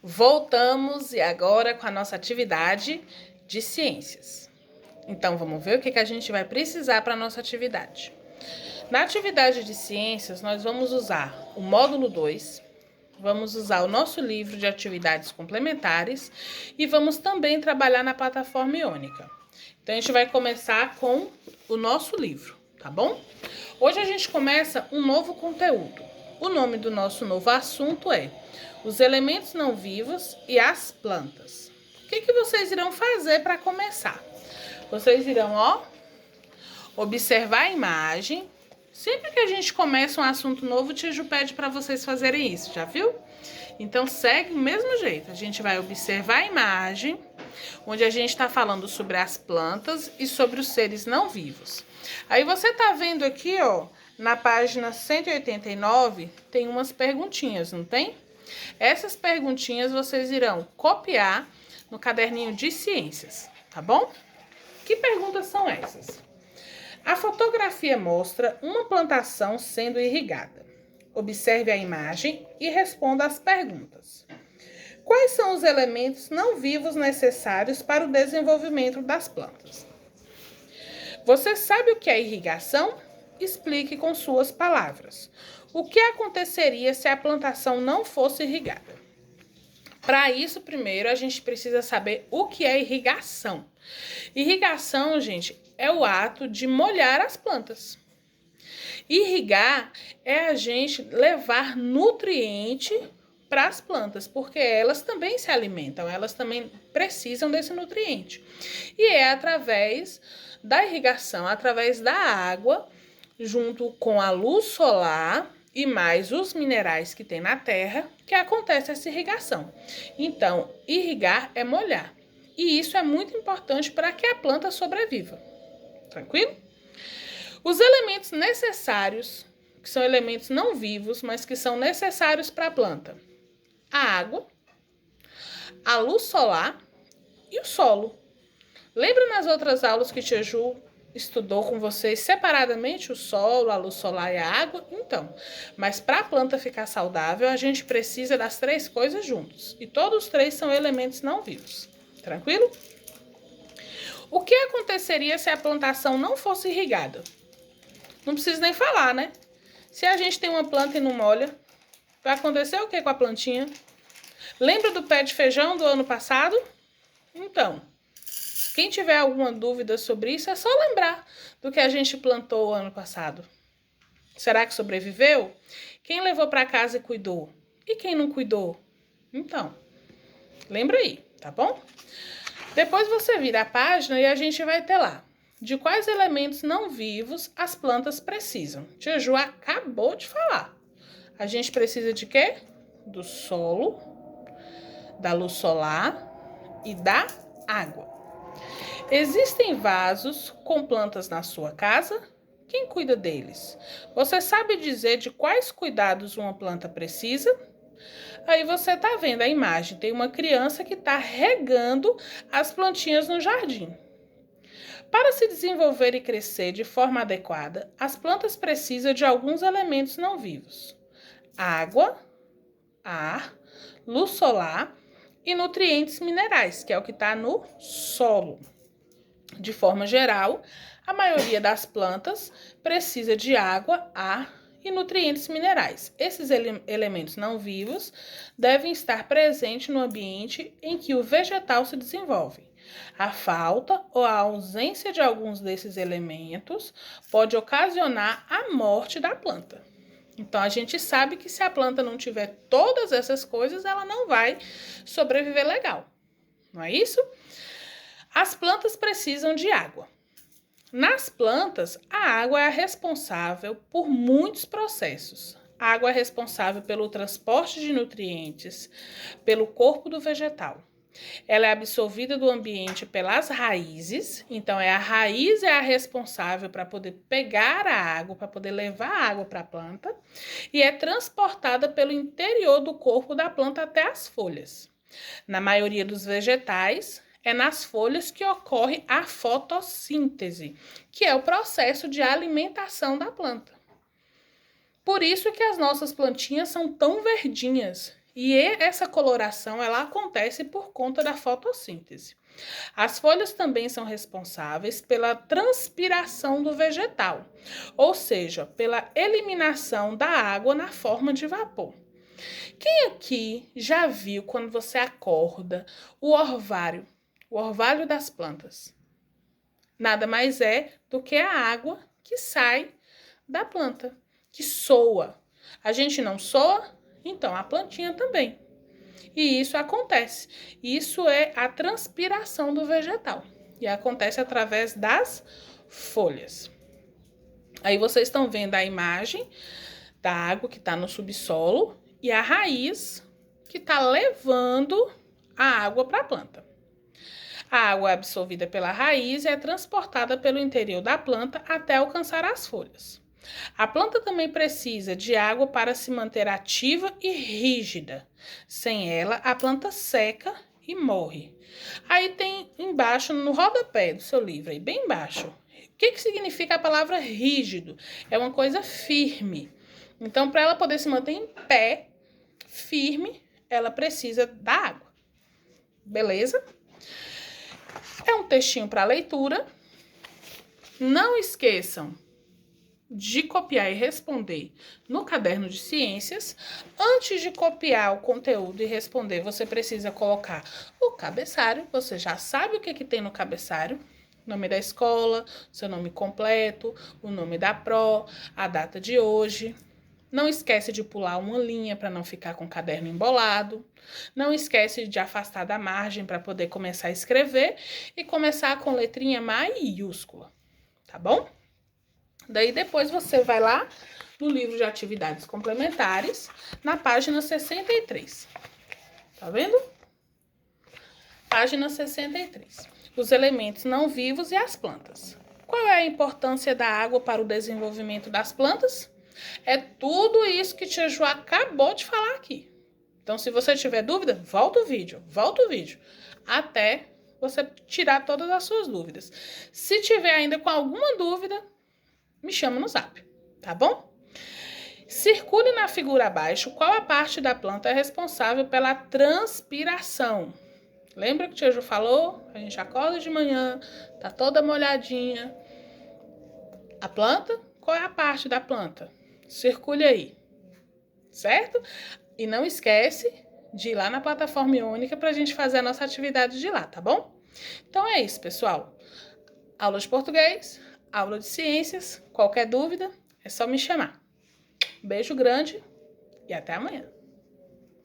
Voltamos e agora com a nossa atividade de ciências. Então, vamos ver o que a gente vai precisar para a nossa atividade. Na atividade de ciências, nós vamos usar o módulo 2, vamos usar o nosso livro de atividades complementares e vamos também trabalhar na plataforma iônica. Então, a gente vai começar com o nosso livro, tá bom? Hoje a gente começa um novo conteúdo. O nome do nosso novo assunto é os elementos não vivos e as plantas. O que vocês irão fazer para começar? Vocês irão, observar a imagem. Sempre que a gente começa um assunto novo, o Tiju pede para vocês fazerem isso, já viu? Então, segue o mesmo jeito. A gente vai observar a imagem, onde a gente está falando sobre as plantas e sobre os seres não vivos. Aí você está vendo aqui, na página 189, tem umas perguntinhas, não tem? Essas perguntinhas vocês irão copiar no caderninho de ciências, tá bom? Que perguntas são essas? A fotografia mostra uma plantação sendo irrigada. Observe a imagem e responda às perguntas. Quais são os elementos não vivos necessários para o desenvolvimento das plantas? Você sabe o que é irrigação? Explique com suas palavras. O que aconteceria se a plantação não fosse irrigada? Para isso, primeiro, a gente precisa saber o que é irrigação. Irrigação, gente, é o ato de molhar as plantas. Irrigar é a gente levar nutriente para as plantas, porque elas também se alimentam, elas também precisam desse nutriente. E é através da irrigação, através da água, junto com a luz solar e mais os minerais que tem na terra, que acontece essa irrigação. Então, irrigar é molhar. E isso é muito importante para que a planta sobreviva. Tranquilo? Os elementos necessários, que são elementos não vivos, mas que são necessários para a planta. A água, a luz solar e o solo. Lembra nas outras aulas que Tia Ju estudou com vocês separadamente o solo, a luz solar e a água? Então, mas para a planta ficar saudável, a gente precisa das três coisas juntos. E todos os três são elementos não vivos. Tranquilo? O que aconteceria se a plantação não fosse irrigada? Não precisa nem falar, né? Se a gente tem uma planta e não molha, vai acontecer o que com a plantinha? Lembra do pé de feijão do ano passado? Então, quem tiver alguma dúvida sobre isso, é só lembrar do que a gente plantou o ano passado. Será que sobreviveu? Quem levou para casa e cuidou? E quem não cuidou? Então, lembra aí, tá bom? Depois você vira a página e a gente vai ter lá de quais elementos não vivos as plantas precisam. Tia Ju acabou de falar. A gente precisa de quê? Do solo, da luz solar e da água. Existem vasos com plantas na sua casa? Quem cuida deles? Você sabe dizer de quais cuidados uma planta precisa? Aí você tá vendo a imagem, tem uma criança que está regando as plantinhas no jardim. Para se desenvolver e crescer de forma adequada, as plantas precisam de alguns elementos não vivos: água, ar, luz solar e nutrientes minerais, que é o que está no solo. De forma geral, a maioria das plantas precisa de água, ar e nutrientes minerais. Esses elementos não vivos devem estar presentes no ambiente em que o vegetal se desenvolve. A falta ou a ausência de alguns desses elementos pode ocasionar a morte da planta. Então, a gente sabe que se a planta não tiver todas essas coisas, ela não vai sobreviver legal. Não é isso? As plantas precisam de água. Nas plantas, a água é a responsável por muitos processos. A água é responsável pelo transporte de nutrientes pelo corpo do vegetal. Ela é absorvida do ambiente pelas raízes, então a raiz é a responsável para poder pegar a água, para poder levar a água para a planta, e é transportada pelo interior do corpo da planta até as folhas. Na maioria dos vegetais, é nas folhas que ocorre a fotossíntese, que é o processo de alimentação da planta. Por isso que as nossas plantinhas são tão verdinhas E essa coloração, ela acontece por conta da fotossíntese. As folhas também são responsáveis pela transpiração do vegetal, ou seja, pela eliminação da água na forma de vapor. Quem aqui já viu quando você acorda o orvalho das plantas? Nada mais é do que a água que sai da planta, que soa. A gente não soa, então a plantinha também. E isso acontece. Isso é a transpiração do vegetal. E acontece através das folhas. Aí vocês estão vendo a imagem da água que está no subsolo e a raiz que está levando a água para a planta. A água é absorvida pela raiz e é transportada pelo interior da planta até alcançar as folhas. A planta também precisa de água para se manter ativa e rígida. Sem ela, a planta seca e morre. Aí tem embaixo, no rodapé do seu livro, aí bem embaixo, o que significa a palavra rígido? É uma coisa firme. Então, para ela poder se manter em pé, firme, ela precisa da água. Beleza? É um textinho para leitura. Não esqueçam de copiar e responder no caderno de ciências. Antes de copiar o conteúdo e responder, você precisa colocar o cabeçalho. Você já sabe o que tem no cabeçalho. Nome da escola, seu nome completo, o nome da pró, a data de hoje. Não esquece de pular uma linha para não ficar com o caderno embolado. Não esquece de afastar da margem para poder começar a escrever e começar com letrinha maiúscula, tá bom? Daí depois você vai lá no livro de atividades complementares, na página 63. Tá vendo? Página 63. Os elementos não vivos e as plantas. Qual é a importância da água para o desenvolvimento das plantas? É tudo isso que Tia Ju acabou de falar aqui. Então, se você tiver dúvida, volta o vídeo, até você tirar todas as suas dúvidas. Se tiver ainda com alguma dúvida, me chama no zap, tá bom? Circule na figura abaixo qual a parte da planta é responsável pela transpiração. Lembra que o Tia Ju falou? A gente acorda de manhã, tá toda molhadinha. A planta? Qual é a parte da planta? Circule aí, certo? E não esquece de ir lá na plataforma única para a gente fazer a nossa atividade de lá, tá bom? Então é isso, pessoal. Aula de português, aula de ciências. Qualquer dúvida, é só me chamar. Beijo grande e até amanhã.